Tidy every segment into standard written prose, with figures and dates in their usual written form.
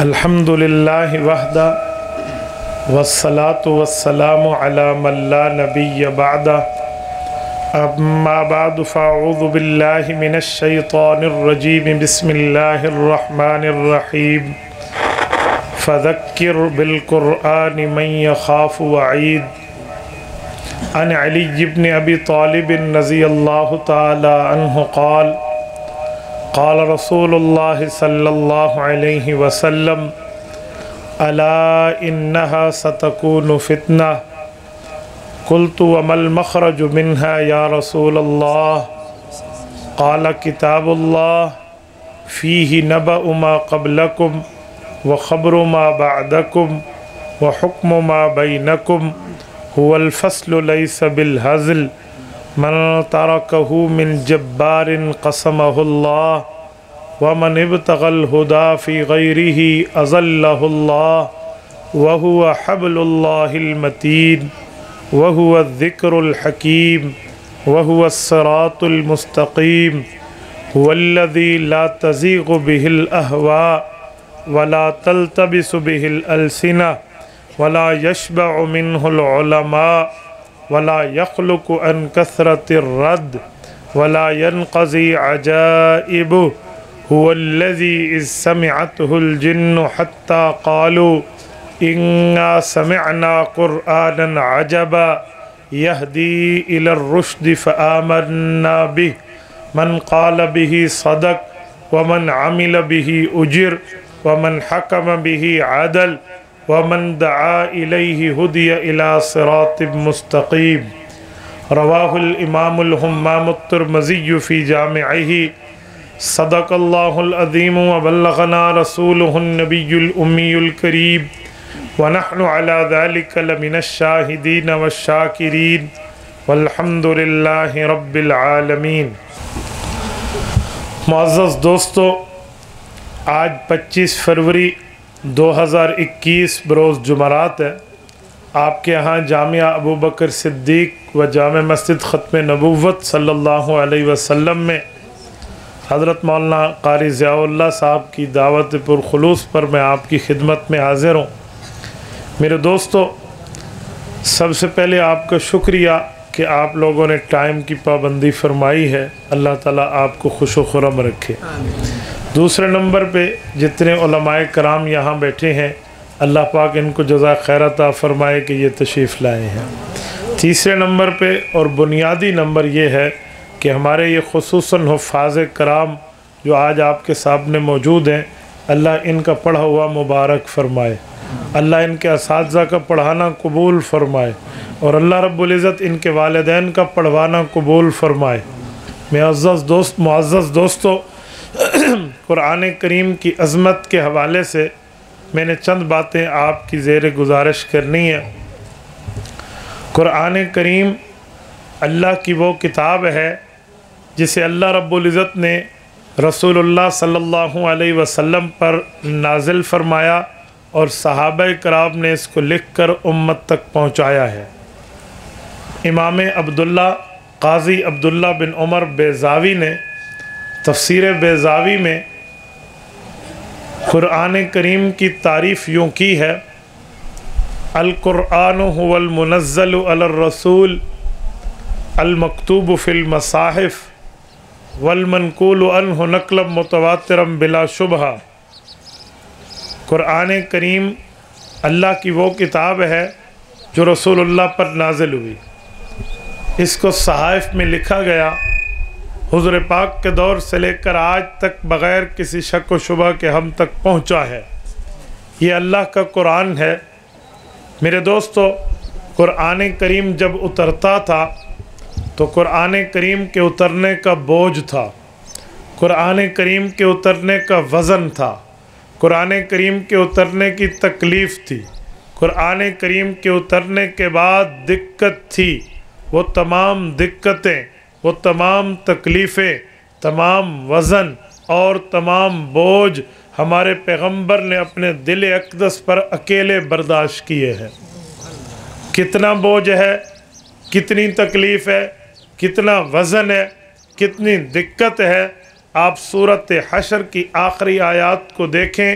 الحمدللہ وحدہ والصلاة والسلام علی من لا نبی بعدہ اما بعد فاعوذ باللہ من الشیطان الرجیم بسم اللہ الرحمن الرحیم فذکر بالقرآن من یخاف وعید عن علی بن ابی طالب رضی اللہ تعالی عنہ قال قال رسول اللہ صلی اللہ علیہ وسلم الا انها ستكون فتنہ قلت وما المخرج منها یا رسول اللہ قال کتاب اللہ فیہ نبأ ما قبلکم وخبر ما بعدکم وحکم ما بینکم هو الفصل لیس بالہزل من ترکہ من جبار قسمہ اللہ ومن ابتغى الہدى فی غیرہ اضلہ اللہ وہو حبل اللہ المتین وہو الذکر الحکیم وہو الصراط المستقیم هو الذی لا تزیغ به الاہواء ولا تلتبس به الألسنة ولا يشبع منه العلماء ولا يخلق عن كثرة الرد ولا ينقضي عجائبه هو الذي إذ سمعته الجن حتى قالوا إنا سمعنا قرآنا عجبا يهدي إلى الرشد فآمنا به من قال به صدق ومن عمل به أجر ومن حكم به عدل ومن دعا إليه هدي إلى صراط مستقيم رواه الإمام الهمام الترمذي في جامعه صدق الله العظيم وبلغنا رسوله النبي الأمي الكريم ونحن على ذلك لمن الشاهدين والشاكرين والحمد لله رب العالمين۔ معزز دوستو، آج 25 فروری 2021 بروز جمعرات ہے۔ آپ کے ہاں جامعہ ابو بکر صدیق و جامع مسجد ختم نبوت صلی اللہ علیہ وسلم میں حضرت مولانا قاری ضیاء اللہ صاحب کی دعوت پرخلوص پر میں آپ کی خدمت میں حاضر ہوں۔ میرے دوستو، سب سے پہلے آپ کا شکریہ کہ آپ لوگوں نے ٹائم کی پابندی فرمائی ہے۔ اللہ تعالیٰ آپ کو خوش و خرم رکھے۔ دوسرے نمبر پہ جتنے علماء کرام یہاں بیٹھے ہیں، اللہ پاک ان کو جزائے خیر عطا فرمائے کہ یہ تشریف لائے ہیں۔ تیسرے نمبر پہ اور بنیادی نمبر یہ ہے کہ ہمارے یہ خصوصاً حفاظ کرام جو آج آپ کے سامنے موجود ہیں، اللہ ان کا پڑھا ہوا مبارک فرمائے، اللہ ان کے اساتذہ کا پڑھانا قبول فرمائے، اور اللہ رب العزت ان کے والدین کا پڑھوانا قبول فرمائے۔ معزز دوستو، قرآن کریم کی عظمت کے حوالے سے میں نے چند باتیں آپ کی زیر گزارش کرنی ہے۔ قرآن کریم اللہ کی وہ کتاب ہے جسے اللہ رب العزت نے رسول اللہ صلی اللہ علیہ وسلم پر نازل فرمایا اور صحابہ کرام نے اس کو لکھ کر امت تک پہنچایا ہے۔ امام عبداللہ قاضی عبداللہ بن عمر بیضاوی نے تفسیر بیضاوی میں قرآن کریم کی تعریف یوں کی ہے: القرآن هو المنزل علی الرسول المکتوب فی المصاحف والمنقول عنہ نقلا متواترا بلا شبہ۔ قرآن کریم اللہ کی وہ کتاب ہے جو رسول اللہ پر نازل ہوئی، اس کو صحائف میں لکھا گیا، حضور پاک کے دور سے لے کر آج تک بغیر کسی شک و شبہ کے ہم تک پہنچا ہے۔ یہ اللہ کا قرآن ہے۔ میرے دوستو، قرآن کریم جب اترتا تھا تو قرآن کریم کے اترنے کا بوجھ تھا، قرآن کریم کے اترنے کا وزن تھا، قرآن کریم کے اترنے کی تکلیف تھی، قرآن کریم کے اترنے کے بعد دقت تھی۔ وہ تمام دقتیں، وہ تمام تکلیفیں، تمام وزن اور تمام بوجھ ہمارے پیغمبر نے اپنے دل اقدس پر اکیلے برداشت کیے ہیں۔ کتنا بوجھ ہے، کتنی تکلیف ہے، کتنا وزن ہے، کتنی دقت ہے۔ آپ سورۃ حشر کی آخری آیات کو دیکھیں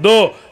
2,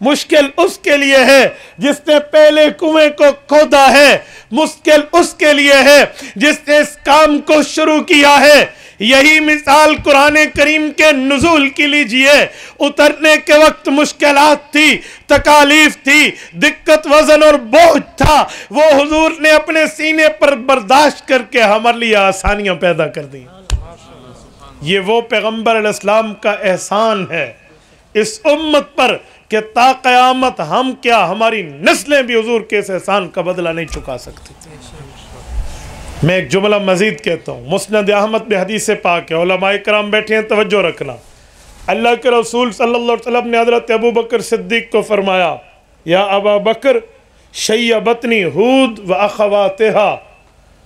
مشکل اس کے لیے ہے جس نے پہلے کنویں کو کھودا ہے، مشکل اس کے لیے ہے جس نے اس کام کو شروع کیا ہے۔ یہی مثال قرآن کریم کے نزول کی لیجئے، اترنے کے وقت مشکلات تھی، تکالیف تھی، دقت، وزن اور بوجھ تھا، وہ حضور نے اپنے سینے پر برداشت کر کے ہمارے لیے آسانیاں پیدا کر دی۔ یہ وہ پیغمبر علیہ السلام کا احسان ہے اس امت پر کہ تا قیامت ہم کیا ہماری نسلیں بھی حضور کے اس احسان کا بدلہ نہیں چکا سکتی۔ میں ایک جملہ مزید کہتا ہوں، مسند احمد میں حدیث پاک ہے، علماء کرام بیٹھے ہیں، توجہ رکھنا۔ اللہ کے رسول صلی اللہ علیہ وسلم نے حضرت ابو بکر صدیق کو فرمایا، یا ابا بکر شیبتنی ہود و اخواتہا،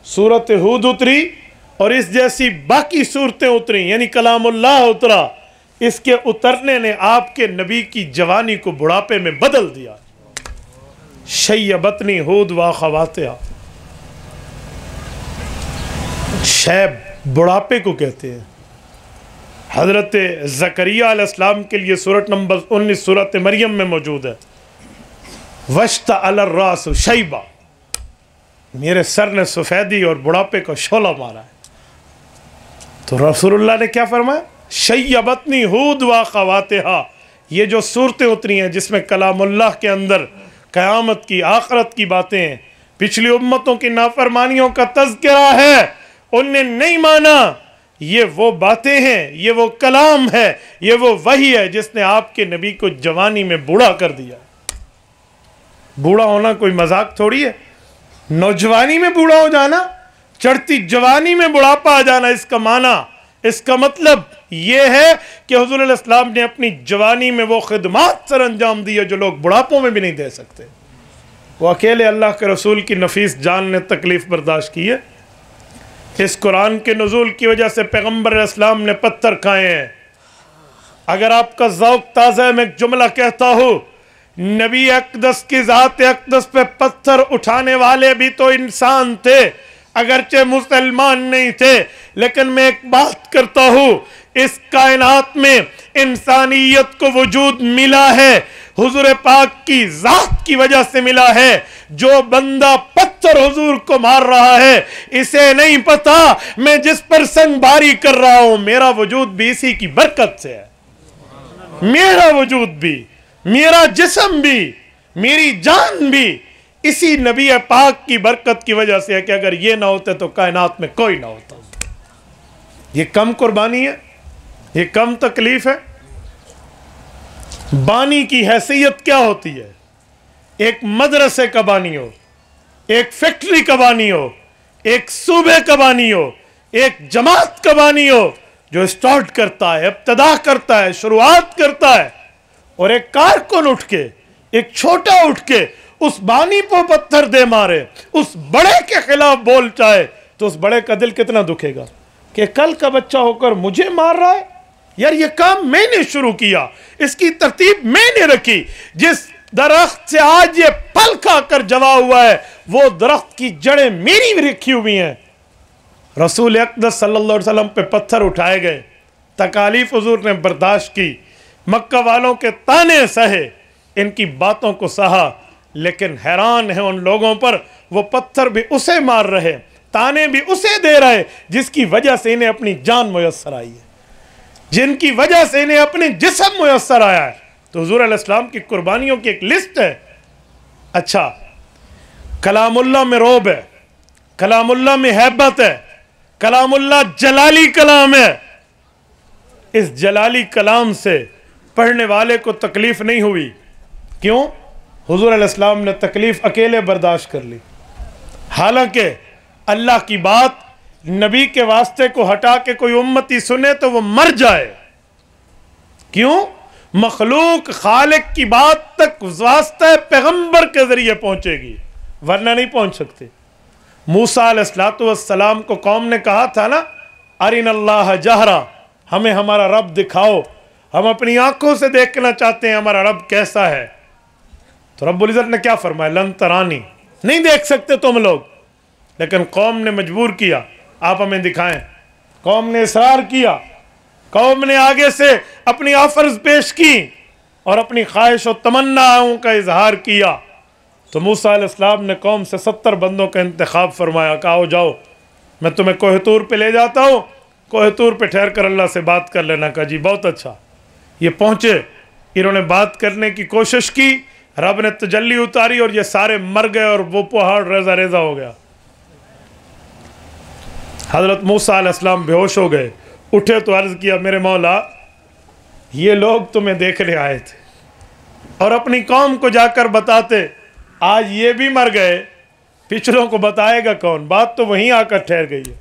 سورت ہود اتری اور اس جیسی باقی صورتیں اتری، یعنی کلام اللہ اترا، اس کے اترنے نے آپ کے نبی کی جوانی کو بڑھاپے میں بدل دیا۔ شیبتنی ہود و اخواتہا، شیب بڑھاپے کو کہتے ہیں۔ حضرت زکریا علیہ السلام کے لیے سورت نمبر 19 سورت مریم میں موجود ہے، وَاشْتَعَلَ الرَّاسُ شَيْبًا، میرے سر نے سفیدی اور بڑھاپے کو شعلہ مارا ہے۔ تو رسول اللہ نے کیا فرمایا؟ شیبتنی ہود و اخواتہا، یہ جو صورتیں اتری ہیں جس میں کلام اللہ کے اندر قیامت کی، آخرت کی باتیں ہیں، پچھلی امتوں کی نافرمانیوں کا تذکرہ ہے، ان نے نہیں مانا، یہ وہ باتیں ہیں، یہ وہ کلام ہے، یہ وہ وحی ہے جس نے آپ کے نبی کو جوانی میں بوڑھا کر دیا۔ بوڑھا ہونا کوئی مذاق تھوڑی ہے، نوجوانی میں بوڑھا ہو جانا، چڑھتی جوانی میں بڑھاپا آ جانا، اس کا معنی، اس کا مطلب یہ ہے کہ حضور علیہ السلام نے اپنی جوانی میں وہ خدمات سر انجام دی ہے جو لوگ بڑھاپوں میں بھی نہیں دے سکتے۔ وہ اکیلے اللہ کے رسول کی نفیس جان نے تکلیف برداشت کی ہے۔ اس قرآن کے نزول کی وجہ سے پیغمبر علیہ السلام نے پتھر کھائے ہیں۔ اگر آپ کا ذوق تازہ ہے، میں ایک جملہ کہتا ہوں، نبی اقدس کی ذات اقدس پہ پتھر اٹھانے والے بھی تو انسان تھے، اگرچہ مسلمان نہیں تھے، لیکن میں ایک بات کرتا ہوں، اس کائنات میں انسانیت کو وجود ملا ہے، حضور پاک کی ذات کی وجہ سے ملا ہے۔ جو بندہ پتھر حضور کو مار رہا ہے، اسے نہیں پتا میں جس پر سنگ باری کر رہا ہوں میرا وجود بھی اسی کی برکت سے ہے، میرا وجود بھی، میرا جسم بھی، میری جان بھی اسی نبی پاک کی برکت کی وجہ سے ہے کہ اگر یہ نہ ہوتے تو کائنات میں کوئی نہ ہوتا۔ یہ کم قربانی ہے، یہ کم تکلیف ہے۔ بانی کی حیثیت کیا ہوتی ہے؟ ایک مدرسے کا بانی ہو، ایک فیکٹری کا بانی ہو، ایک صوبے کا بانی ہو، ایک جماعت کا بانی ہو جو سٹارٹ کرتا ہے، ابتدا کرتا ہے، شروعات کرتا ہے، اور ایک کارکن اٹھ کے، ایک چھوٹا اٹھ کے اس بانی پہ پتھر دے مارے، اس بڑے کے خلاف بول چاہے، تو اس بڑے کا دل کتنا دکھے گا کہ کل کا بچہ ہو کر مجھے مار رہا ہے، یار یہ کام میں نے شروع کیا، اس کی ترتیب میں نے رکھی، جس درخت سے آج یہ پھل کھا کر جوا ہوا ہے وہ درخت کی جڑیں میری بھی رکھی ہوئی ہیں۔ رسول اقدس صلی اللہ علیہ وسلم پہ پتھر اٹھائے گئے، تکالیف حضور نے برداشت کی، مکہ والوں کے تانے سہے، ان کی باتوں کو سہا، لیکن حیران ہیں ان لوگوں پر، وہ پتھر بھی اسے مار رہے، تانے بھی اسے دے رہے جس کی وجہ سے انہیں اپنی جان میسر آئی ہے، جن کی وجہ سے انہیں اپنے جسم میسر آیا ہے۔ تو حضور علیہ السلام کی قربانیوں کی ایک لسٹ ہے۔ اچھا، کلام اللہ میں روب ہے، کلام اللہ میں ہیبت ہے، کلام اللہ جلالی کلام ہے، اس جلالی کلام سے پڑھنے والے کو تکلیف نہیں ہوئی، کیوں؟ حضور علیہ السلام نے تکلیف اکیلے برداشت کر لی، حالانکہ اللہ کی بات نبی کے واسطے کو ہٹا کے کوئی امتی سنے تو وہ مر جائے، کیوں؟ مخلوق خالق کی بات تک واسطہ پیغمبر کے ذریعے پہنچے گی، ورنہ نہیں پہنچ سکتے۔ موسیٰ علیہ السلام کو قوم نے کہا تھا نا، ارین اللہ جہرا، ہمیں ہمارا رب دکھاؤ، ہم اپنی آنکھوں سے دیکھنا چاہتے ہیں ہمارا رب کیسا ہے۔ تو رب العزت نے کیا فرمایا؟ لن ترانی، نہیں دیکھ سکتے تم لوگ، لیکن قوم نے مجبور کیا، آپ ہمیں دکھائیں۔ قوم نے اصرار کیا، قوم نے آگے سے اپنی آفرز پیش کی، اور اپنی خواہش و تمناؤں کا اظہار کیا تو موسیٰ علیہ السلام نے قوم سے 70 بندوں کا انتخاب فرمایا، کہا آؤ جاؤ میں تمہیں کوہ طور پہ لے جاتا ہوں، کوہ طور پہ ٹھہر کر اللہ سے بات کر لینا۔ کہا جی بہت اچھا۔ یہ پہنچے، انہوں نے بات کرنے کی کوشش کی، رب نے تجلی اتاری اور یہ سارے مر گئے اور وہ پہاڑ ریزہ ریزہ ہو گیا۔ حضرت موسیٰ علیہ السلام بے ہوش ہو گئے، اٹھے تو عرض کیا میرے مولا یہ لوگ تمہیں دیکھنے آئے تھے اور اپنی قوم کو جا کر بتاتے، آج یہ بھی مر گئے، پچھلوں کو بتائے گا کون؟ بات تو وہیں آ کر ٹھہر گئی ہے۔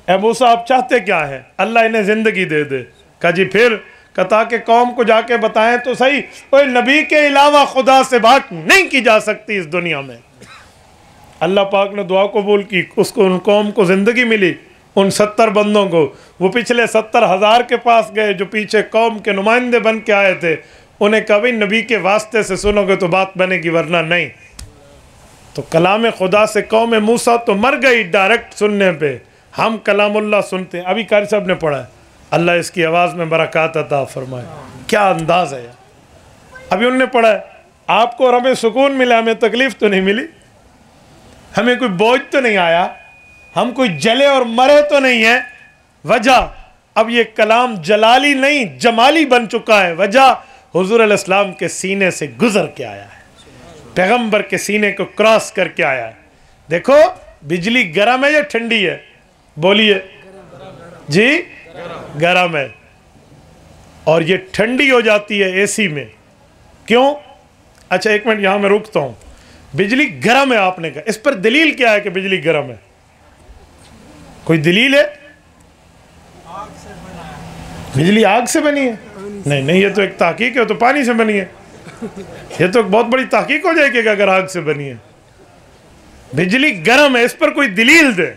اے موسیٰ آپ چاہتے کیا ہیں؟ اللہ انہیں زندگی دے دے۔ کہا جی پھر؟ کہ تاکہ قوم کو جا کے بتائیں تو صحیح، کوئی نبی کے علاوہ خدا سے بات نہیں کی جا سکتی اس دنیا میں۔ اللہ پاک نے دعا قبول کی، اس کو ان قوم کو زندگی ملی، ان 70 بندوں کو۔ وہ پچھلے 70,000 کے پاس گئے جو پیچھے قوم کے نمائندے بن کے آئے تھے، انہیں کہا بھئی نبی کے واسطے سے سنو گے تو بات بنے گی ورنہ نہیں۔ تو کلام خدا سے قوم موسیٰ تو مر گئی ڈائریکٹ سننے پہ، ہم کلام اللہ سنتے ہیں۔ ابھی قاری صاحب نے پڑھا ہے، اللہ اس کی آواز میں برکات عطا فرمائے، کیا انداز ہے۔ ابھی انہوں نے پڑھا ہے، آپ کو اور ہمیں سکون ملا، ہمیں تکلیف تو نہیں ملی، ہمیں کوئی بوجھ تو نہیں آیا، ہم کوئی جلے اور مرے تو نہیں ہیں۔ وجہ اب یہ کلام جلالی نہیں جمالی بن چکا ہے، وجہ حضور علیہ السلام کے سینے سے گزر کے آیا ہے، پیغمبر کے سینے کو کراس کر کے آیا ہے۔ دیکھو بجلی گرم ہے یا ٹھنڈی ہے؟ بولیے جی گرم ہے، اور یہ ٹھنڈی ہو جاتی ہے اے سی میں، کیوں؟ اچھا ایک منٹ یہاں میں رکتا ہوں۔ بجلی گرم ہے آپ نے کہا، اس پر دلیل کیا ہے کہ بجلی گرم ہے؟ کوئی دلیل ہے؟ بجلی آگ سے بنی ہے؟ نہیں نہیں، یہ تو ایک تحقیق ہے، تو پانی سے بنی ہے، یہ تو ایک بہت بڑی تحقیق ہو جائے گی کہ اگر آگ سے بنی ہے۔ بجلی گرم ہے، اس پر کوئی دلیل دے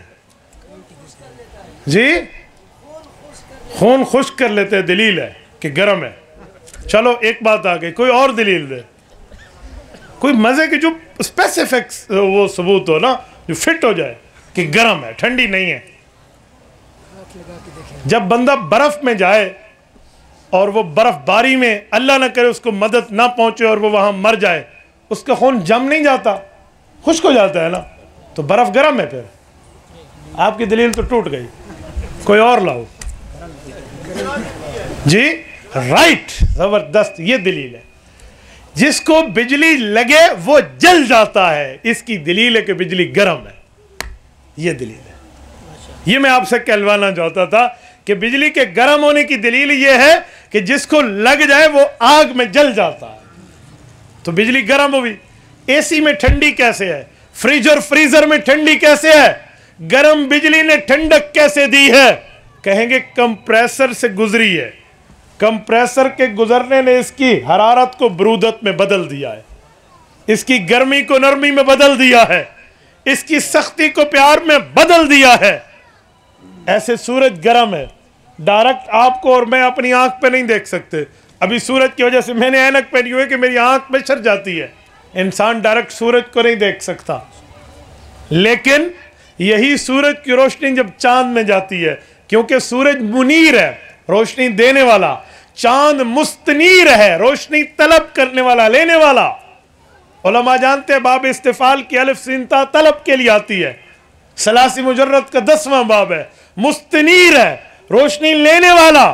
جی۔ خون خشک کر لیتے ہیں، دلیل ہے کہ گرم ہے۔ چلو ایک بات آ گئی، کوئی اور دلیل دے، کوئی مزے کی جو اسپیسیفکس وہ ثبوت ہو نا، جو فٹ ہو جائے کہ گرم ہے ٹھنڈی نہیں ہے۔ جب بندہ برف میں جائے اور وہ برف باری میں اللہ نہ کرے اس کو مدد نہ پہنچے اور وہ وہاں مر جائے، اس کا خون جم نہیں جاتا، خشک ہو جاتا ہے نا، تو برف گرم ہے۔ پھر آپ کی دلیل تو ٹوٹ گئی، کوئی اور لاؤ جی۔ رائٹ، زبردست، یہ دلیل ہے۔ جس کو بجلی لگے وہ جل جاتا ہے، اس کی دلیل ہے کہ بجلی گرم ہے، یہ دلیل ہے۔ یہ میں آپ سے کہلوانا چاہتا تھا کہ بجلی کے گرم ہونے کی دلیل یہ ہے کہ جس کو لگ جائے وہ آگ میں جل جاتا ہے، تو بجلی گرم ہوئی۔ اے سی میں ٹھنڈی کیسے ہے؟ فریج اور فریزر میں ٹھنڈی کیسے ہے؟ گرم بجلی نے ٹھنڈک کیسے دی ہے؟ کہیں گے کمپریسر سے گزری ہے، کمپریسر کے گزرنے نے اس کی حرارت کو برودت میں بدل دیا ہے، اس کی گرمی کو نرمی میں بدل دیا ہے، اس کی سختی کو پیار میں بدل دیا ہے۔ ایسے سورج گرم ہے، ڈائریکٹ آپ کو اور میں اپنی آنکھ پہ نہیں دیکھ سکتے۔ ابھی سورج کی وجہ سے میں نے اینک پہنی ہوئی کہ میری آنکھ میں چڑھ جاتی ہے، انسان ڈائریکٹ سورج کو نہیں دیکھ سکتا، لیکن یہی سورج کی روشنی جب چاند میں جاتی ہے، کیونکہ سورج منیر ہے، روشنی دینے والا، چاند مستنیر ہے، روشنی طلب کرنے والا، لینے والا۔ علماء جانتے ہیں باب استفال کی الف سینتا طلب کے لیے آتی ہے، ثلاثی مجرد کا 10واں باب ہے، مستنیر ہے، روشنی لینے والا۔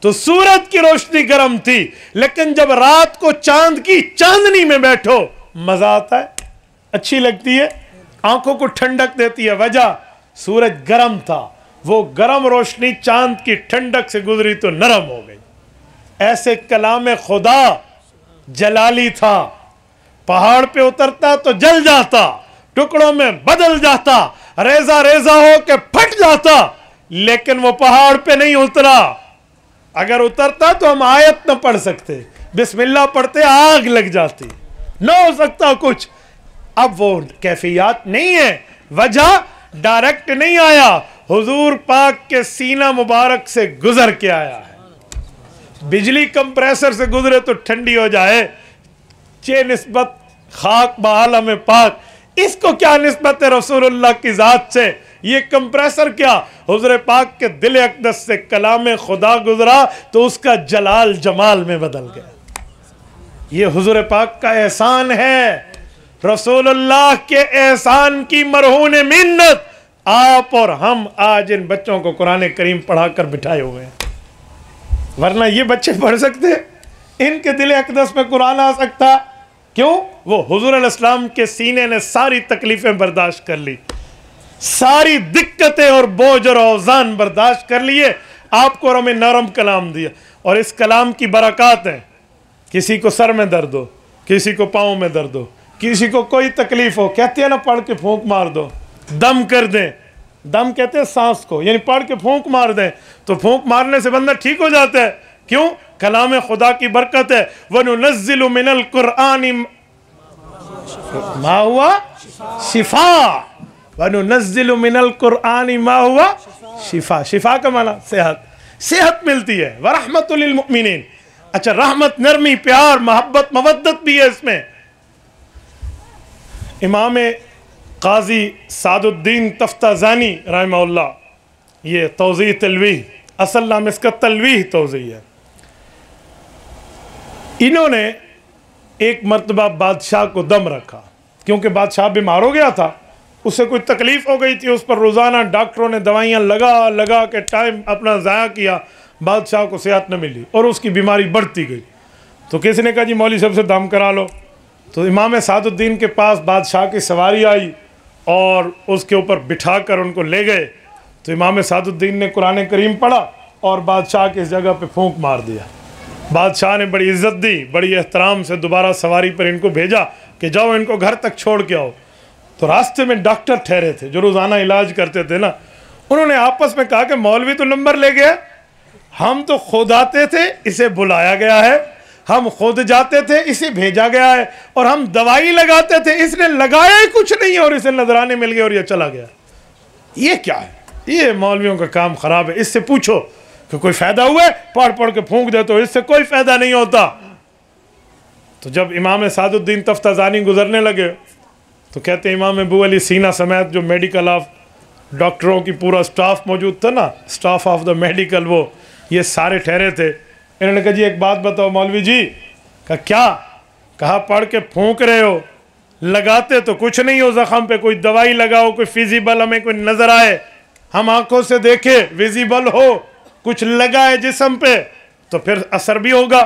تو سورج کی روشنی گرم تھی، لیکن جب رات کو چاند کی چاندنی میں بیٹھو مزہ آتا ہے، اچھی لگتی ہے، آنکھوں کو ٹھنڈک دیتی ہے۔ وجہ سورج گرم تھا، وہ گرم روشنی چاند کی ٹھنڈک سے گزری تو نرم ہو گئی۔ ایسے کلام خدا جلالی تھا، پہاڑ پہ اترتا تو جل جاتا، ٹکڑوں میں بدل جاتا، ریزہ ریزہ ہو کے پھٹ جاتا، لیکن وہ پہاڑ پہ نہیں اترا۔ اگر اترتا تو ہم آیت نہ پڑھ سکتے، بسم اللہ پڑھتے آگ لگ جاتی، نہ ہو سکتا کچھ۔ اب وہ کیفیات نہیں ہے، وجہ ڈائریکٹ نہیں آیا، حضور پاک کے سینہ مبارک سے گزر کے آیا ہے۔ بجلی کمپریسر سے گزرے تو ٹھنڈی ہو جائے، چے نسبت خاک بعالم پاک، اس کو کیا نسبت ہے رسول اللہ کی ذات سے؟ یہ کمپریسر کیا؟ حضور پاک کے دل اقدس سے کلام خدا گزرا تو اس کا جلال جمال میں بدل گیا۔ یہ حضور پاک کا احسان ہے، رسول اللہ کے احسان کی مرہون منت آپ اور ہم آج ان بچوں کو قرآن کریم پڑھا کر بٹھائے ہوئے ہیں، ورنہ یہ بچے پڑھ سکتے، ان کے دل اقدس میں قرآن آ سکتا؟ کیوں؟ وہ حضور علیہ السلام کے سینے نے ساری تکلیفیں برداشت کر لی، ساری دقتیں اور بوجھ اور اوزان برداشت کر لیے، آپ کو اور ہمیں نرم کلام دیا، اور اس کلام کی برکات ہیں، کسی کو سر میں درد ہو، کسی کو پاؤں میں درد ہو، کسی کو کوئی تکلیف ہو، کہتے ہیں نا پڑھ کے پھونک مار دو، دم کر دیں، دم کہتے ہیں سانس کو، یعنی پڑھ کے پھونک مار دیں تو پھونک مارنے سے بندہ ٹھیک ہو جاتا ہے۔ کیوں؟ کلام خدا کی برکت ہے، وَنُنَزِّلُ مِنَ الْقُرْآنِ مَا هُوَ شِفَاء، وَنُنَزِّلُ مِنَ الْقُرْآنِ مَا هُوَ شِفَاء، شفا کا معنی صحت ملتی ہے، وَرَحْمَةُ لِلْمُؤْمِنِينَ۔ اچھا، رحمت، نرمی، پیار، محبت، مودت بھی ہے اس میں۔ امام قاضی سعد الدین تفتازانی رحمہ اللہ، یہ توضیح تلویح، اصل نام اس کا تلویح توضیح ہے، انہوں نے ایک مرتبہ بادشاہ کو دم رکھا، کیونکہ بادشاہ بیمار ہو گیا تھا، اسے کوئی تکلیف ہو گئی تھی، اس پر روزانہ ڈاکٹروں نے دوائیاں لگا کے ٹائم اپنا ضائع کیا، بادشاہ کو صحت نہ ملی اور اس کی بیماری بڑھتی گئی۔ تو کسی نے کہا جی مولوی صاحب سے دم کرا لو، تو امام سعد الدین کے پاس بادشاہ کی سواری آئی اور اس کے اوپر بٹھا کر ان کو لے گئے، تو امام سعد الدین نے قرآن کریم پڑھا اور بادشاہ کی اس جگہ پہ پھونک مار دیا۔ بادشاہ نے بڑی عزت دی، بڑی احترام سے دوبارہ سواری پر ان کو بھیجا کہ جاؤ ان کو گھر تک چھوڑ کے آؤ۔ تو راستے میں ڈاکٹر ٹھہرے تھے جو روزانہ علاج کرتے تھے نا، انہوں نے آپس میں کہا کہ مولوی تو نمبر لے گیا، ہم تو خود آتے تھے، اسے بلایا گیا ہے، ہم خود جاتے تھے، اسے بھیجا گیا ہے، اور ہم دوائی لگاتے تھے، اس نے لگایا ہی کچھ نہیں اور اسے نذرانے مل گئے اور یہ چلا گیا۔ یہ کیا ہے؟ یہ مولویوں کا کام خراب ہے، اس سے پوچھو کہ کوئی فائدہ ہوا ہے؟ پڑھ کے پھونک دے تو اس سے کوئی فائدہ نہیں ہوتا۔ تو جب امام سعد الدین تفتازانی گزرنے لگے تو کہتے ہیں امام ابو علی سینا سمیت جو میڈیکل آف ڈاکٹروں کی پورا سٹاف موجود تھا نا، سٹاف آف دا میڈیکل، وہ یہ سارے ٹھہرے تھے۔ انہوں نے کہا جی ایک بات بتاؤ مولوی جی۔ کہا کیا؟ کہا پڑھ کے پھونک رہے ہو، لگاتے تو کچھ نہیں ہو زخم پہ، کوئی دوائی لگاؤ، کوئی فیزیبل ہمیں کوئی نظر آئے، ہم آنکھوں سے دیکھے، ویزیبل ہو، کچھ لگائے جسم پہ تو پھر اثر بھی ہوگا۔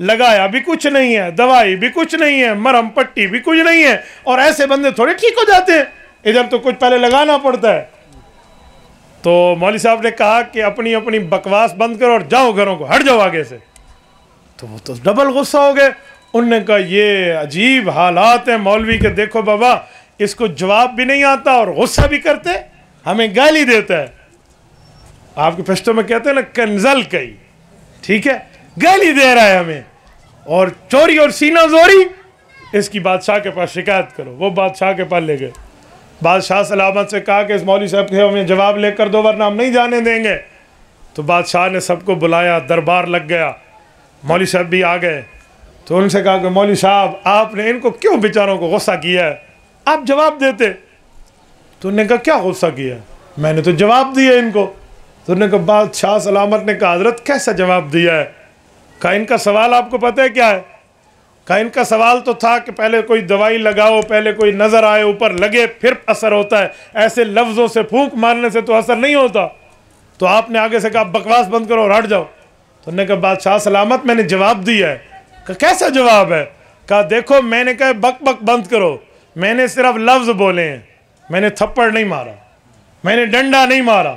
لگایا بھی کچھ نہیں ہے، دوائی بھی کچھ نہیں ہے، مرہم پٹی بھی کچھ نہیں ہے، اور ایسے بندے تھوڑے ٹھیک ہو جاتے ہیں، ادھر تو کچھ پہلے لگانا پڑتا ہے۔ تو مولوی صاحب نے کہا کہ اپنی اپنی بکواس بند کرو اور جاؤ گھروں کو، ہٹ جاؤ آگے سے۔ تو وہ تو ڈبل غصہ ہو گئے، انہوں نے کہا یہ عجیب حالات ہیں مولوی کے، دیکھو بابا اس کو جواب بھی نہیں آتا اور غصہ بھی کرتے، ہمیں گالی دیتا ہے۔ آپ کے پشتوں میں کہتے ہیں نا کنزل کئی، ٹھیک ہے، گالی دے رہا ہے ہمیں، اور چوری اور سینہ زوری، اس کی بادشاہ کے پاس شکایت کرو۔ وہ بادشاہ کے پاس لے گئے، بادشاہ سلامت سے کہا کہ اس مولوی صاحب کے ہمیں جواب لے کر دو ورنہ ہم نہیں جانے دیں گے۔ تو بادشاہ نے سب کو بلایا، دربار لگ گیا، مولوی صاحب بھی آ گئے۔ تو ان سے کہا کہ مولوی صاحب آپ نے ان کو کیوں بیچاروں کو غصہ کیا ہے، آپ جواب دیتے۔ تو انہوں نے کہا کیا غصہ کیا ہے؟ میں نے تو جواب دیا ان کو۔ تو انہوں نے کہا بادشاہ سلامت نے کہا حضرت کیسا جواب دیا ہے؟ کہا ان کا سوال آپ کو پتہ ہے کیا ہے؟ کہا ان کا سوال تو تھا کہ پہلے کوئی دوائی لگاؤ، پہلے کوئی نظر آئے، اوپر لگے، پھر اثر ہوتا ہے، ایسے لفظوں سے پھونک مارنے سے تو اثر نہیں ہوتا۔ تو آپ نے آگے سے کہا بکواس بند کرو اور ہٹ جاؤ۔ تو انہوں نے کہا بادشاہ سلامت میں نے جواب دیا ہے۔ کہا کیسا جواب ہے؟ کہا دیکھو میں نے کہا بک بک بند کرو، میں نے صرف لفظ بولے ہیں، میں نے تھپڑ نہیں مارا، میں نے ڈنڈا نہیں مارا،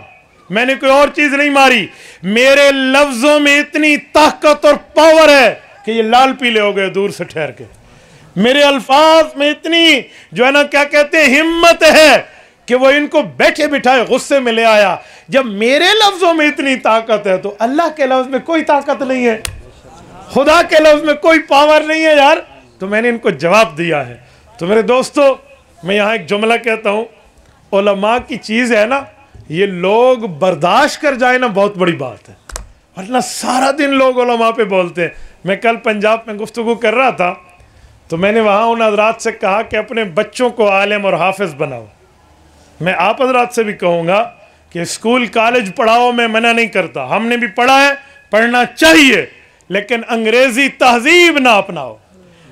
میں نے کوئی اور چیز نہیں ماری، میرے لفظوں میں اتنی طاقت اور پاور ہے کہ یہ لال پیلے ہو گئے دور سے ٹھہر کے، میرے الفاظ میں اتنی جو ہے نا کیا کہتے ہیں ہمت ہے کہ وہ ان کو بیٹھے بٹھائے غصے میں لے آیا۔ جب میرے لفظوں میں اتنی طاقت ہے تو اللہ کے لفظ میں کوئی طاقت نہیں ہے، خدا کے لفظ میں کوئی پاور نہیں ہے یار۔ تو میں نے ان کو جواب دیا ہے۔ تو میرے دوستو میں یہاں ایک جملہ کہتا ہوں، علماء کی چیز ہے نا، یہ لوگ برداشت کر جائیں نا بہت بڑی بات ہے، ورنہ سارا دن لوگ علماء پہ بولتے ہیں۔ میں کل پنجاب میں گفتگو کر رہا تھا تو میں نے وہاں ان حضرات سے کہا کہ اپنے بچوں کو عالم اور حافظ بناؤ۔ میں آپ حضرات سے بھی کہوں گا کہ اسکول کالج پڑھاؤ، میں منع نہیں کرتا، ہم نے بھی پڑھا ہے، پڑھنا چاہیے، لیکن انگریزی تہذیب نہ اپناؤ،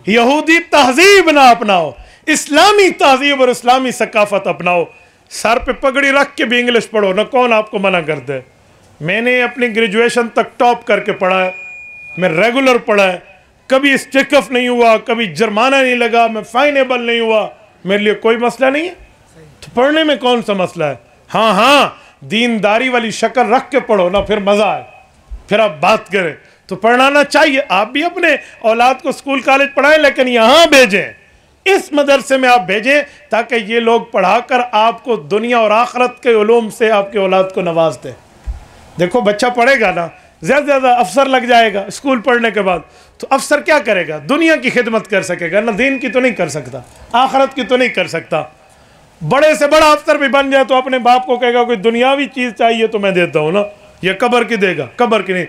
یہودی تہذیب نہ اپناؤ، اسلامی تہذیب اور اسلامی ثقافت اپناؤ۔ سر پہ پگڑی رکھ کے بھی انگلش پڑھو نہ، کون آپ کو منع کرتا ہے؟ میں نے اپنی گریجویشن تک ٹاپ کر کے پڑھا ہے، میں ریگولر پڑھا ہے، کبھی اسٹیک آف نہیں ہوا، کبھی جرمانہ نہیں لگا، میں فائنیبل نہیں ہوا، میرے لیے کوئی مسئلہ نہیں ہے۔ تو پڑھنے میں کون سا مسئلہ ہے؟ ہاں دینداری والی شکل رکھ کے پڑھو نا، پھر مزہ آئے، پھر آپ بات کریں تو پڑھانا چاہیے۔ آپ بھی اپنے اولاد کو اسکول کالج پڑھائیں، لیکن یہاں بھیجیں، اس مدرسے میں آپ بھیجیں، تاکہ یہ لوگ پڑھا کر آپ کو دنیا اور آخرت کے علوم سے آپ کے اولاد کو نواز دیں۔ دیکھو بچہ پڑھے گا نا، زیادہ زیادہ افسر لگ جائے گا اسکول پڑھنے کے بعد، تو افسر کیا کرے گا؟ دنیا کی خدمت کر سکے گا، نہ دین کی تو نہیں کر سکتا، آخرت کی تو نہیں کر سکتا۔ بڑے سے بڑا افسر بھی بن جائے تو اپنے باپ کو کہے گا کوئی دنیاوی چیز چاہیے تو میں دیتا ہوں نا، یہ قبر کی دے گا، قبر کی نہیں۔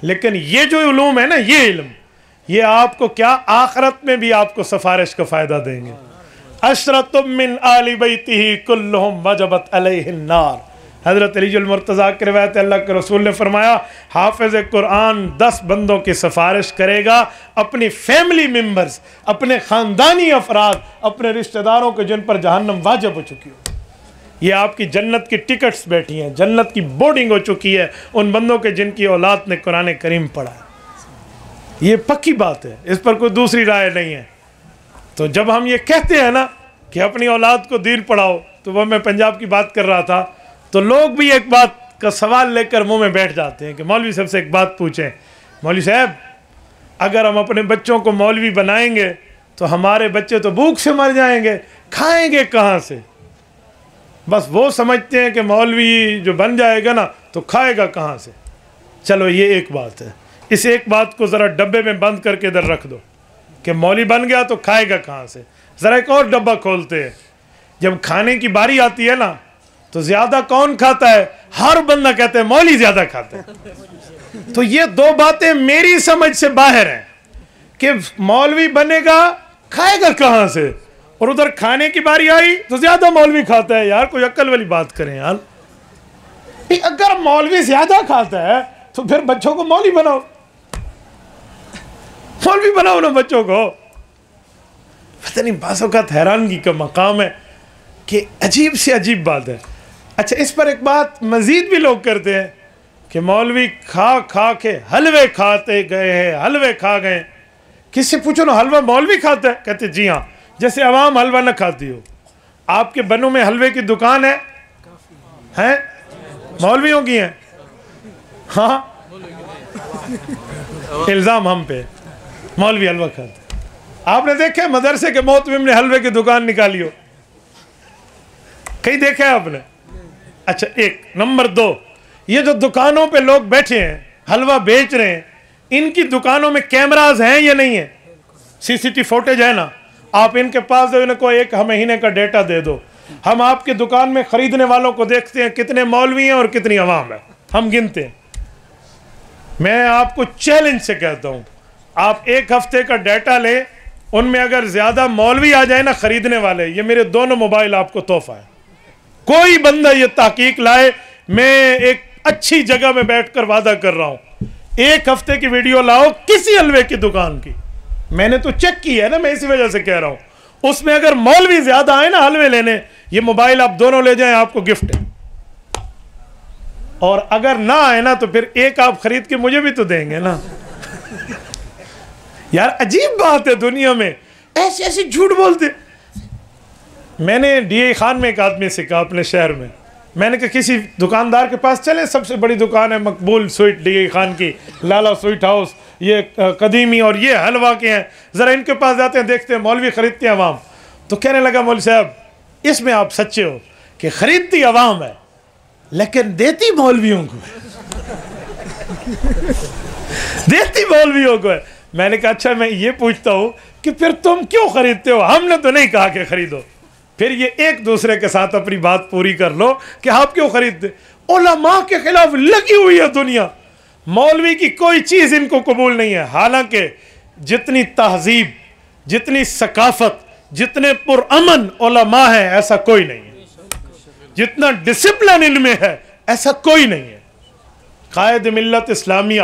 لیکن یہ جو علوم ہے نا، یہ علم، یہ آپ کو کیا آخرت میں بھی آپ کو سفارش کا فائدہ دیں گے۔ عشرۃ من آل بیتہ کلہم وجبت علیہ النار، حضرت علی المرتضیٰ کی روایت ہے، اللہ کے رسول نے فرمایا حافظ قرآن 10 بندوں کی سفارش کرے گا، اپنی فیملی ممبرز، اپنے خاندانی افراد، اپنے رشتہ داروں کے جن پر جہنم واجب ہو چکی ہو، یہ آپ کی جنت کی ٹکٹس بیٹھی ہیں، جنت کی بورڈنگ ہو چکی ہے ان بندوں کے جن کی اولاد نے قرآن کریم پڑھا ہے۔ یہ پکی بات ہے، اس پر کوئی دوسری رائے نہیں ہے۔ تو جب ہم یہ کہتے ہیں نا کہ اپنی اولاد کو دین پڑھاؤ، تو وہ میں پنجاب کی بات کر رہا تھا، تو لوگ بھی ایک بات کا سوال لے کر منہ میں بیٹھ جاتے ہیں کہ مولوی صاحب سے ایک بات پوچھیں، مولوی صاحب اگر ہم اپنے بچوں کو مولوی بنائیں گے تو ہمارے بچے تو بھوک سے مر جائیں گے، کھائیں گے کہاں سے؟ بس وہ سمجھتے ہیں کہ مولوی جو بن جائے گا نا تو کھائے گا کہاں سے۔ چلو یہ ایک بات ہے، اس ایک بات کو ذرا ڈبے میں بند کر کے ادھر رکھ دو کہ مولوی بن گیا تو کھائے گا کہاں سے۔ ذرا ایک اور ڈبہ کھولتے ہیں، جب کھانے کی باری آتی ہے نا تو زیادہ کون کھاتا ہے؟ ہر بندہ کہتا ہے مولوی زیادہ کھاتا ہے۔ تو یہ دو باتیں میری سمجھ سے باہر ہیں کہ مولوی بنے گا کھائے گا کہاں سے، اور ادھر کھانے کی باری آئی تو زیادہ مولوی کھاتا ہے۔ یار کوئی عقل والی بات کریں یار، اگر مولوی زیادہ کھاتا ہے تو پھر بچوں کو مولوی بناؤ، مولوی بناؤ نا بچوں کو۔ پتہ نہیں بعض اوقات حیرانگی کا مقام ہے کہ عجیب سے عجیب بات ہے۔ اچھا اس پر ایک بات مزید بھی لوگ کرتے ہیں کہ مولوی کھا کے حلوے کھاتے گئے ہیں، حلوے کھا گئے۔ کس سے پوچھو نا حلوہ مولوی کھاتا ہے؟ کہتے جی ہاں، جیسے عوام حلوہ نہ کھاتی ہو۔ آپ کے بنوں میں حلوے کی دکان ہے؟ ہیں؟ مولویوں کی ہیں؟ ہاں الزام ہم پہ، مولوی حلوہ کھاتے۔ آپ نے دیکھا مدرسے کے محتمم نے حلوے کی دکان نکالی ہو؟ کہیں دیکھا ہے آپ نے؟ اچھا ایک نمبر 2، یہ جو دکانوں پہ لوگ بیٹھے ہیں حلوہ بیچ رہے ہیں، ان کی دکانوں میں کیمراز ہیں یا نہیں ہیں؟ سی سی ٹی فوٹیج ہے نا؟ آپ ان کے پاس جو ان کو ایک مہینے کا ڈیٹا دے دو، ہم آپ کی دکان میں خریدنے والوں کو دیکھتے ہیں کتنے مولوی ہیں اور کتنی عوام ہے، ہم گنتے ہیں۔ میں آپ کو چیلنج سے کہتا ہوں، آپ ایک ہفتے کا ڈیٹا لیں، ان میں اگر زیادہ مولوی آ جائے نا خریدنے والے، یہ میرے دونوں موبائل آپ کو تحفہ ہے۔ کوئی بندہ یہ تحقیق لائے، میں ایک اچھی جگہ میں بیٹھ کر وعدہ کر رہا ہوں، ایک ہفتے کی ویڈیو لاؤ کسی حلوے کی دکان کی، میں نے تو چیک کی ہے نا، میں اسی وجہ سے کہہ رہا ہوں، اس میں اگر مولوی زیادہ آئے نا حلوے لینے، یہ موبائل آپ دونوں لے جائیں، آپ کو گفٹ ہے۔ اور اگر نہ آئے نا تو پھر ایک آپ خرید کے مجھے بھی تو دیں گے نا۔ یار عجیب بات ہے، دنیا میں ایسے ایسے جھوٹ بولتے۔ میں نے ڈی اے خان میں ایک آدمی سے کہا اپنے شہر میں، میں نے کہا کسی دکاندار کے پاس چلیں، سب سے بڑی دکان ہے مقبول سویٹ ڈی اے خان کی، لالا سویٹ ہاؤس، یہ قدیمی اور یہ حلوہ کے ہیں، ذرا ان کے پاس جاتے ہیں دیکھتے ہیں مولوی خریدتے ہیں عوام۔ تو کہنے لگا مولوی صاحب اس میں آپ سچے ہو کہ خریدتی عوام ہے لیکن دیتی مولویوں کو ہے، دیتی مولویوں کو ہے۔ میں نے کہا اچھا میں یہ پوچھتا ہوں کہ پھر تم کیوں خریدتے ہو؟ ہم نے تو نہیں کہا کہ خریدو۔ پھر یہ ایک دوسرے کے ساتھ اپنی بات پوری کر لو کہ آپ کیوں خریدتے؟ علماء کے خلاف لگی ہوئی ہے دنیا، مولوی کی کوئی چیز ان کو قبول نہیں ہے، حالانکہ جتنی تہذیب، جتنی ثقافت، جتنے پرامن علماء ہیں ایسا کوئی نہیں ہے، جتنا ڈسپلن ان میں ہے ایسا کوئی نہیں ہے۔ قائد ملت اسلامیہ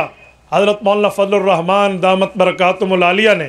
حضرت مولانا فضل الرحمان دامت برکاتہم العالیہ نے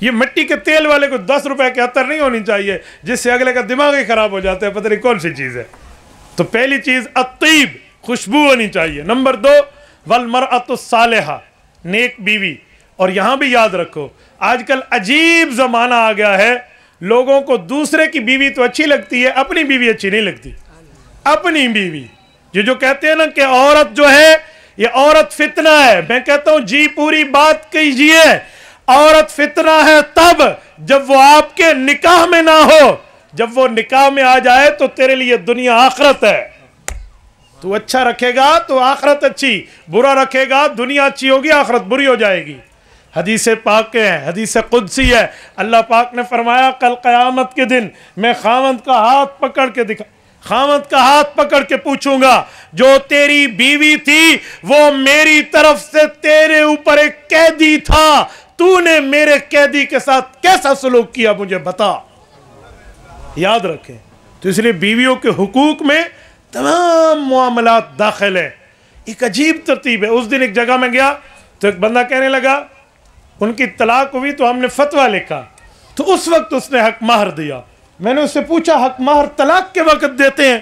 یہ مٹی کے تیل والے کو 10 روپے کے عطر نہیں ہونی چاہیے جس سے اگلے کا دماغ ہی خراب ہو جاتا ہے، پتہ نہیں کون سی چیز ہے۔ تو پہلی چیز الطیب، خوشبو ہونی چاہیے۔ نمبر 2 والمرأۃ الصالحہ، نیک بیوی۔ اور یہاں بھی یاد رکھو آج کل عجیب زمانہ آ گیا ہے، لوگوں کو دوسرے کی بیوی تو اچھی لگتی ہے، اپنی بیوی اچھی نہیں لگتی۔ اپنی بیوی، یہ جو کہتے ہیں نا کہ عورت جو ہے یہ عورت فتنہ ہے، میں کہتا ہوں جی پوری بات کیجئے، عورت فتنہ ہے تب جب وہ آپ کے نکاح میں نہ ہو، جب وہ نکاح میں آ جائے تو تیرے لیے دنیا آخرت ہے۔ تو اچھا رکھے گا تو آخرت اچھی، برا رکھے گا دنیا اچھی ہوگی آخرت بری ہو جائے گی۔ حدیث پاک ہے، حدیث قدسی ہے، اللہ پاک نے فرمایا کل قیامت کے دن میں خاوند کا ہاتھ پکڑ کے پوچھوں گا جو تیری بیوی تھی وہ میری طرف سے تیرے اوپر ایک قیدی تھا، تو نے میرے قیدی کے ساتھ کیسا سلوک کیا مجھے بتا۔ یاد رکھیں، تو اس لیے بیویوں کے حقوق میں تمام معاملات داخل ہیں۔ ایک عجیب ترتیب ہے۔ اس دن ایک جگہ میں گیا تو ایک بندہ کہنے لگا ان کی طلاق ہوئی تو ہم نے فتویٰ لکھا، تو اس وقت اس نے حق مہر دیا۔ میں نے اس سے پوچھا حق مہر طلاق کے وقت دیتے ہیں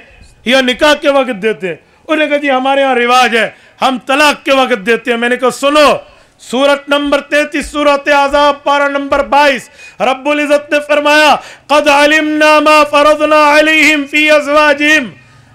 یا نکاح کے وقت دیتے ہیں؟ انہوں نے کہا جی ہمارے ہاں رواج ہے ہم طلاق کے وقت دیتے ہیں۔ میں نے کہا سنو، سورت نمبر 33 سورت احزاب پارہ نمبر 22 رب العزت نے فرمایا قد علمنا ما فرضنا علیہم فی ازواجہم،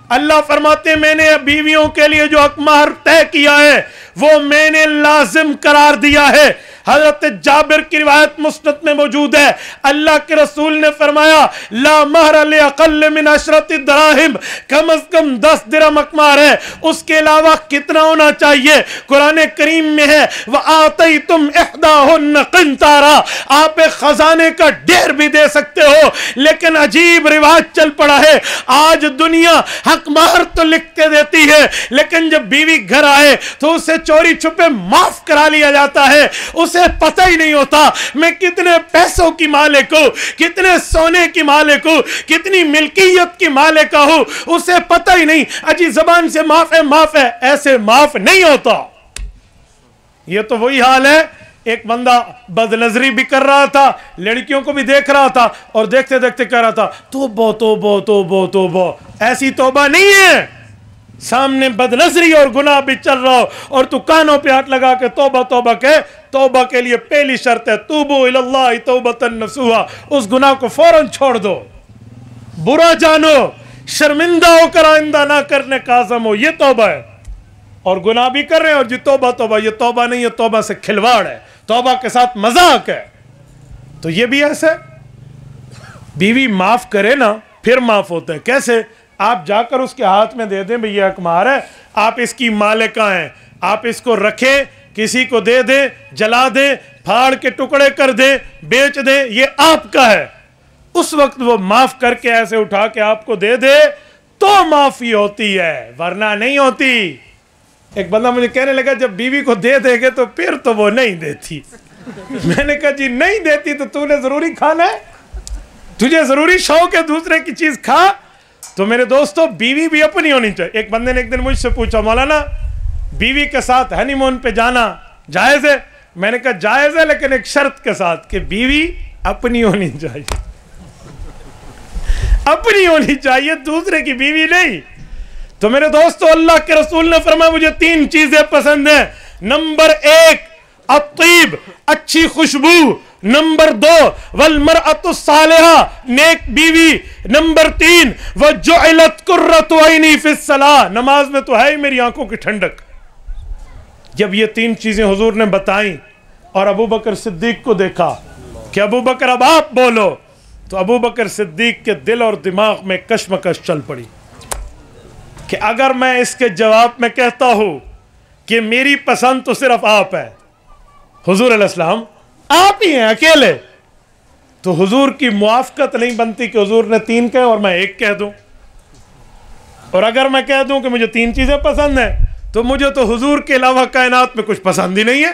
اللہ فرماتے ہیں میں نے بیویوں کے لیے جو حق مہر طے کیا ہے وہ میں نے لازم قرار دیا ہے۔ حضرت جابر کی روایت مسند میں موجود ہے، اللہ کے رسول نے فرمایا لا مہر لاقل من 10 دراہم، کم از کم 10 درہم حق مہر ہے، اس کے علاوہ کتنا ہونا چاہیے؟ قرآن کریم میں ہے وآتیتم احداہن قنطارا، آپ ایک خزانے کا ڈھیر بھی دے سکتے ہو۔ لیکن عجیب رواج چل پڑا ہے، آج دنیا حق مہر تو لکھ کے دیتی ہے لیکن جب بیوی گھر آئے تو اسے چوری چھپے معاف کرا لیا جاتا ہے، اسے پتہ ہی نہیں ہوتا میں کتنے پیسوں کی مالک ہوں، کتنے سونے کی مالک ہوں، کتنی ملکیت کی مالک ہوں، اسے پتہ ہی نہیں، اجی زبان سے معاف ہے معاف ہے، ایسے معاف نہیں ہوتا۔ یہ تو وہی حال ہے، ایک بندہ بد نظری بھی کر رہا تھا، لڑکیوں کو بھی دیکھ رہا تھا اور دیکھتے دیکھتے کہہ رہا تھا توبہ توبہ توبہ توبہ۔ ایسی توبہ نہیں ہے، سامنے بد نظری اور گناہ بھی چل رہا ہو اور تو کانوں پہ ہاتھ لگا کے توبہ توبہ کہ توبہ کے لیے پہلی شرط ہے توبو الی اللہ توبۃ نصوحا، اس گناہ کو فوراً چھوڑ دو، برا جانو، شرمندہ ہو کر آئندہ نہ کرنے کا عزم ہو، یہ توبہ ہے۔ اور گناہ بھی کر رہے ہیں اور جی توبہ توبہ، یہ توبہ نہیں ہے، توبہ سے کھلواڑ ہے، توبہ کے ساتھ مذاق ہے۔ تو یہ بھی ایسے بیوی معاف کرے نا پھر معاف ہوتا ہے۔ کیسے؟ آپ جا کر اس کے ہاتھ میں دے دیں بھئی یہ حق مہر ہے، آپ اس کی مالکہ ہیں، آپ اس کو رکھیں، کسی کو دے دیں، جلا دیں، پھاڑ کے ٹکڑے کر دیں، بیچ دیں، یہ آپ کا ہے۔ اس وقت وہ معاف کر کے ایسے اٹھا کے آپ کو دے دے تو معافی ہوتی ہے، ورنہ نہیں ہوتی۔ ایک بندہ مجھے کہنے لگا جب بیوی کو دے دے گے تو پھر تو وہ نہیں دیتی۔ میں نے کہا جی نہیں دیتی تو تو نے ضروری کھانا ہے، تجھے ضروری شوق ہے دوسرے کی چیز کھا۔ تو میرے دوستو بیوی بھی اپنی ہونی چاہیے۔ ایک بندے نے ایک دن مجھ سے پوچھا مولانا بیوی کے ساتھ ہنی مون پہ جانا جائز ہے؟ میں نے کہا جائز ہے لیکن ایک شرط کے ساتھ کہ بیوی اپنی ہونی چاہیے، اپنی ہونی چاہیے، دوسرے کی بیوی نہیں۔ تو میرے دوستو اللہ کے رسول نے فرمایا مجھے 3 چیزیں پسند ہیں۔ نمبر 1 الطیب، اچھی خوشبو۔ نمبر 2 والمرأۃ الصالحہ، نیک بیوی۔ نمبر 3 وجعلت قرۃ عینی فی الصلاۃ، نماز میں تو ہے ہی میری آنکھوں کی ٹھنڈک۔ جب یہ 3 چیزیں حضور نے بتائیں اور ابو بکر صدیق کو دیکھا کہ ابو بکر اب آپ بولو، تو ابو بکر صدیق کے دل اور دماغ میں کشمکش چل پڑی کہ اگر میں اس کے جواب میں کہتا ہوں کہ میری پسند تو صرف آپ ہے، حضور علیہ السلام آپ ہی ہیں اکیلے، تو حضور کی موافقت نہیں بنتی کہ حضور نے 3 کہے اور میں 1 کہہ دوں۔ اور اگر میں کہہ دوں کہ مجھے 3 چیزیں پسند ہیں تو مجھے تو حضور کے علاوہ کائنات میں کچھ پسند ہی نہیں ہے،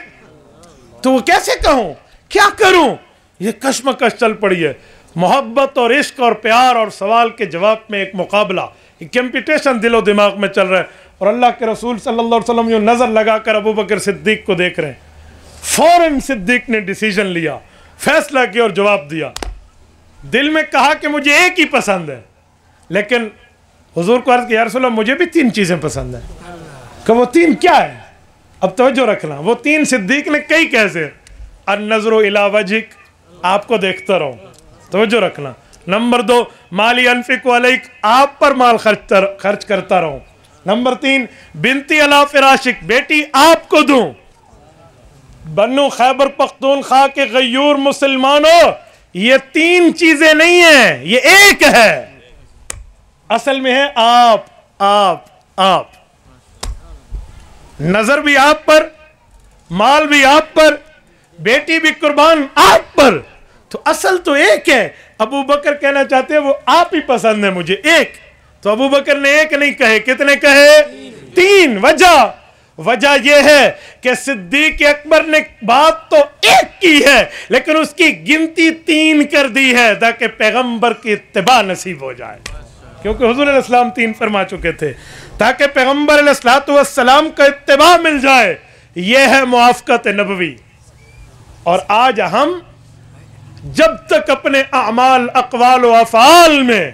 تو وہ کیسے کہوں، کیا کروں؟ یہ کشمکش چل پڑی ہے۔ محبت اور عشق اور پیار اور سوال کے جواب میں ایک مقابلہ، ایک کمپٹیشن دل و دماغ میں چل رہا ہے۔ اور اللہ کے رسول صلی اللہ علیہ وسلم جو نظر لگا کر ابو بکر صدیق کو دیکھ رہے ہیں، فوراً صدیق نے ڈیسیژن لیا، فیصلہ کیا اور جواب دیا. دل میں کہا کہ مجھے ایک ہی پسند ہے, لیکن حضور کو عرض کیا یا رسول اللہ مجھے بھی 3 چیزیں پسند ہیں. کہ وہ 3 کیا ہے؟ اب توجہ رکھنا, وہ 3 صدیق نے کئی کیسے. النظر الی وجہک, آپ کو دیکھتا رہوں, توجہ رکھنا. نمبر 2 مالی انفق علیک, آپ پر مال خرچ کرتا رہوں. نمبر 3 بنتی علی فراشک, بیٹی آپ کو دوں. بنو خیبر پختونخوا کے غیور مسلمانوں, یہ 3 چیزیں نہیں ہیں, یہ ایک ہے. اصل میں ہے آپ. نظر بھی آپ پر, مال بھی آپ پر, بیٹی بھی قربان آپ پر. تو اصل تو ایک ہے. ابو بکر کہنا چاہتے ہیں وہ آپ ہی پسند ہے مجھے, ایک. تو ابو بکر نے ایک نہیں کہے, کتنے کہے؟ 3. وجہ یہ ہے کہ صدیق اکبر نے بات تو ایک کی ہے, لیکن اس کی گنتی 3 کر دی ہے تاکہ پیغمبر کی اتباع نصیب ہو جائے. کیونکہ حضور علیہ السلام 3 فرما چکے تھے, تاکہ پیغمبر علیہ السلام کا اتباع مل جائے. یہ ہے موافقت نبوی. اور آج ہم جب تک اپنے اعمال, اقوال و افعال میں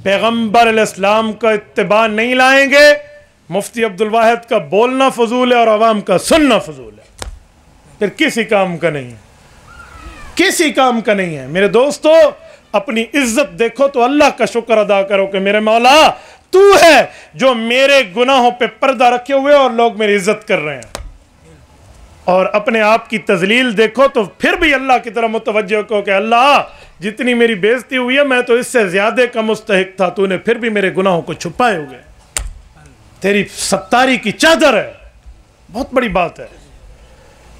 پیغمبر علیہ السلام کا اتباع نہیں لائیں گے, مفتی عبدالواحد کا بولنا فضول ہے اور عوام کا سننا فضول ہے, پھر کسی کام کا نہیں ہے, کسی کام کا نہیں ہے. میرے دوستو, اپنی عزت دیکھو تو اللہ کا شکر ادا کرو کہ میرے مولا تو ہے جو میرے گناہوں پہ پردہ رکھے ہوئے اور لوگ میری عزت کر رہے ہیں. اور اپنے آپ کی تذلیل دیکھو تو پھر بھی اللہ کی طرف متوجہ کو کہ اللہ جتنی میری بے عزتی ہوئی ہے میں تو اس سے زیادہ کا مستحق تھا, تو نے پھر بھی میرے گناہوں کو چھپائے ہوئے. تیری ستاری کی چادر ہے. بہت بڑی بات ہے.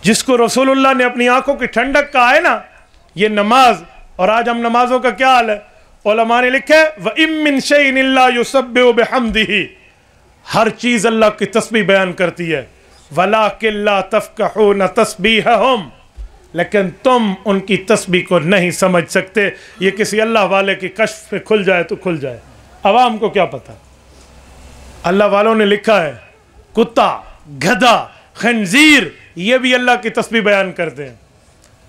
جس کو رسول اللہ نے اپنی آنکھوں کی ٹھنڈک کہا ہے نا, یہ نماز. اور آج ہم نمازوں کا کیا حال ہے؟ علماء نے لکھا ہے وَإِن مِّن شَيْءٍ إِلَّا يُسَبِّحُ بِحَمْدِهِ, ہر چیز اللہ کی تسبیح بیان کرتی ہے. وَلَٰكِن لَّا تَفْقَهُونَ تَسْبِيحَهُمْ, لیکن تم ان کی تسبیح کو نہیں سمجھ سکتے. یہ کسی اللہ والے کی کشف میں کھل جائے تو کھل جائے, عوام کو کیا پتا. اللہ والوں نے لکھا ہے کتا, گدھا, خنزیر, یہ بھی اللہ کی تسبیح بیان کرتے ہیں.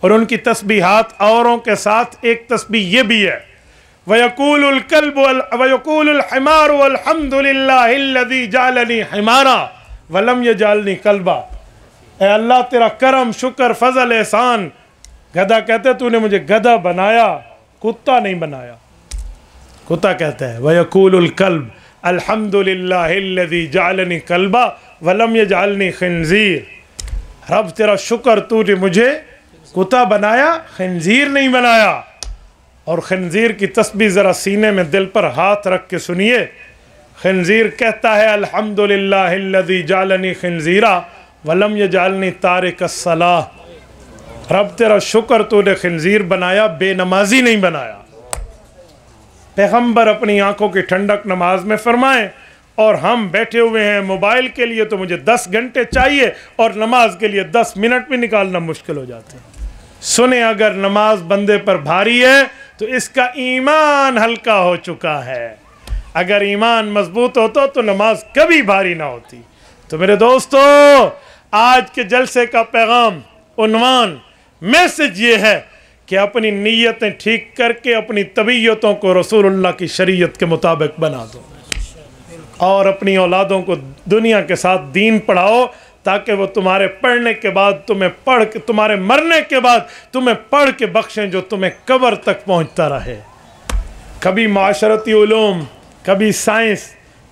اور ان کی تسبیحات اوروں کے ساتھ ایک تسبیح یہ بھی ہے وَيَقُولُ الْحِمَارُ وَالْحَمْدُ لِلَّهِ الَّذِي جَعَلَنِي حِمَارًا وَلَمْ يَجْعَلْنِي قَلْبًا. اے اللہ تیرا کرم, شکر, فضل, احسان. گدھا کہتے تو نے مجھے گدھا بنایا, کتا نہیں بنایا. کتا کہتا ہے وَيَقُولُ الْكَلْبُ الْحَمْدُ لِلَّهِ الَّذِي جَعَلَنِي قَلْبًا وَلَمْ يَجْعَلْنِي خِنزِيرًا. رب تیرا شکر, تو نے مجھے کتا بنایا, خنزیر نہیں بنایا. اور خنزیر کی تسبیح ذرا سینے میں دل پر ہاتھ رکھ کے سنیے. خنزیر کہتا ہے الحمدللہ الذی جعلنی خنزیرا ولم یجعلنی تارک الصلاۃ. رب تیرا شکر, تو نے خنزیر بنایا, بے نمازی نہیں بنایا. پیغمبر اپنی آنکھوں کی ٹھنڈک نماز میں فرمائیں, اور ہم بیٹھے ہوئے ہیں موبائل کے لیے تو مجھے 10 گھنٹے چاہیے اور نماز کے لیے 10 منٹ بھی نکالنا مشکل ہو جاتے ہیں. سنیں, اگر نماز بندے پر بھاری ہے تو اس کا ایمان ہلکا ہو چکا ہے. اگر ایمان مضبوط ہوتا تو نماز کبھی بھاری نہ ہوتی. تو میرے دوستو, آج کے جلسے کا پیغام, عنوان, میسج یہ ہے کہ اپنی نیتیں ٹھیک کر کے اپنی طبیعتوں کو رسول اللہ کی شریعت کے مطابق بنا دو, اور اپنی اولادوں کو دنیا کے ساتھ دین پڑھاؤ, تاکہ وہ تمہارے پڑھنے کے بعد تمہیں پڑھ کے, تمہارے مرنے کے بعد تمہیں پڑھ کے بخشیں, جو تمہیں قبر تک پہنچتا رہے. کبھی معاشرتی علوم, کبھی سائنس,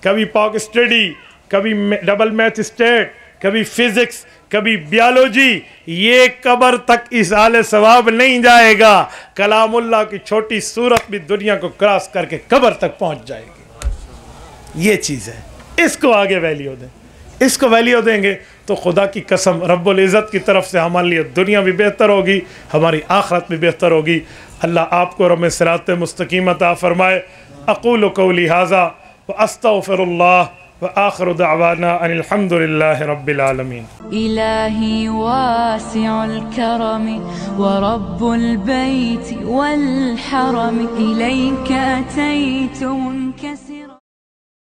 کبھی پاک اسٹڈی, کبھی ڈبل میتھ اسٹیٹ, کبھی فزکس, کبھی بیالوجی, یہ قبر تک ایصال ثواب نہیں جائے گا. کلام اللہ کی چھوٹی سورت بھی دنیا کو کراس کر کے قبر تک پہنچ جائے گی. یہ چیز ہے, اس کو آگے ویلیو دیں. اس کو ویلیو دیں گے تو خدا کی قسم رب العزت کی طرف سے ہمارے لیے دنیا بھی بہتر ہوگی, ہماری آخرت بھی بہتر ہوگی. اللہ آپ کو رب صراط مستقیم عطا فرمائے. اقول قولی ھذا واستغفر اللہ وآخر دعوانا ان الحمد للہ رب العالمین. إلهي واسع الكرم ورب البيت والحرم إليك أتيت منكسرا